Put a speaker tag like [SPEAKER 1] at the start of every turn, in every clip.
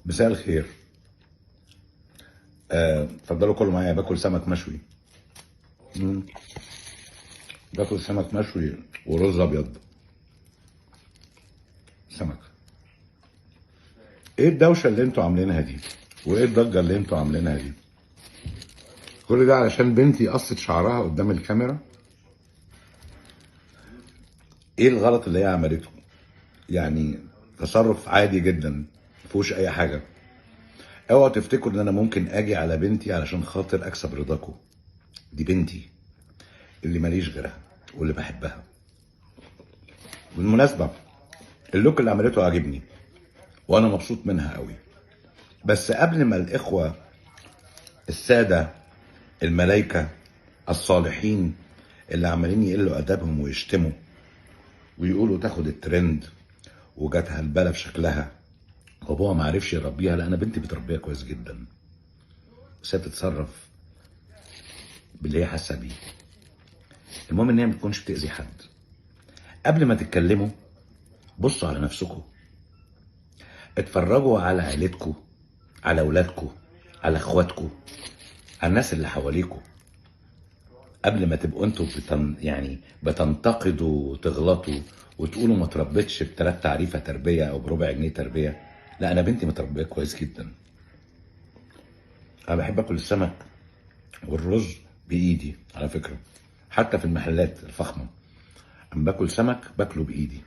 [SPEAKER 1] مساء الخير. اتفضلوا كلوا معايا. باكل سمك مشوي. مم. باكل سمك مشوي ورز ابيض. سمك. ايه الدوشه اللي انتوا عاملينها دي؟ وايه الضجه اللي انتوا عاملينها دي؟ كل ده علشان بنتي قصت شعرها قدام الكاميرا؟ ايه الغلط اللي هي عملته؟ يعني تصرف عادي جدا، مفيهوش اي حاجه. اوعوا تفتكروا ان انا ممكن اجي على بنتي علشان خاطر اكسب رضاكم. دي بنتي اللي ماليش غيرها واللي بحبها. بالمناسبه، اللوك اللي عملته عاجبني وانا مبسوط منها قوي. بس قبل ما الاخوه الساده الملايكه الصالحين اللي عمالين يقلوا ادبهم ويشتموا ويقولوا تاخد الترند وجاتها البلا في شكلها وابوها ما عرفش يربيها، لا انا بنتي بتربيها كويس جدا، بس هي بتتصرف باللي هي حاسه بيه. المهم ان هي ما تكونش بتاذي حد. قبل ما تتكلموا بصوا على نفسكم، اتفرجوا على عيلتكم، على اولادكم، على اخواتكم، على الناس اللي حواليكم، قبل ما تبقوا انتوا بتنتقدوا وتغلطوا وتقولوا ما تربيتش ب3 تعريفه تربيه او بربع جنيه تربيه. لا انا بنتي متربيه كويس جدا. انا بحب اكل السمك والرز بايدي على فكره، حتى في المحلات الفخمه اما باكل سمك باكله بايدي.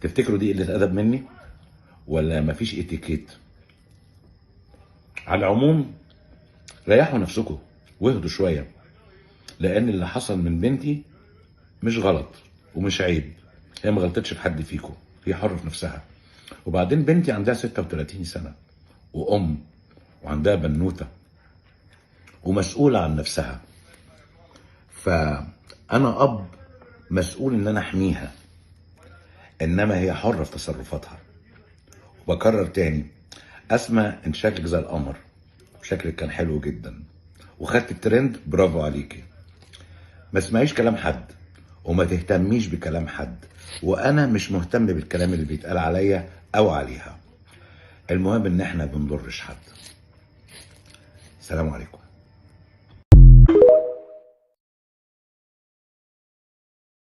[SPEAKER 1] تفتكروا دي قله ادب مني ولا مفيش اتيكيت؟ على العموم ريحوا نفسكم واهدوا شويه، لان اللي حصل من بنتي مش غلط ومش عيب. هي ما غلطتش في حد فيكم، هي حرة في نفسها. وبعدين بنتي عندها 36 سنة وأم وعندها بنوتة ومسؤولة عن نفسها. فأنا أب مسؤول إن أنا أحميها، إنما هي حرة في تصرفاتها. وبكرر تاني، أسمع إن شكلك زي القمر، شكلك كان حلو جدا وخدت الترند، برافو عليكي. ما تسمعيش كلام حد وما تهتميش بكلام حد، وانا مش مهتم بالكلام اللي بيتقال عليا او عليها. المهم ان احنا بنضرش حد. السلام عليكم.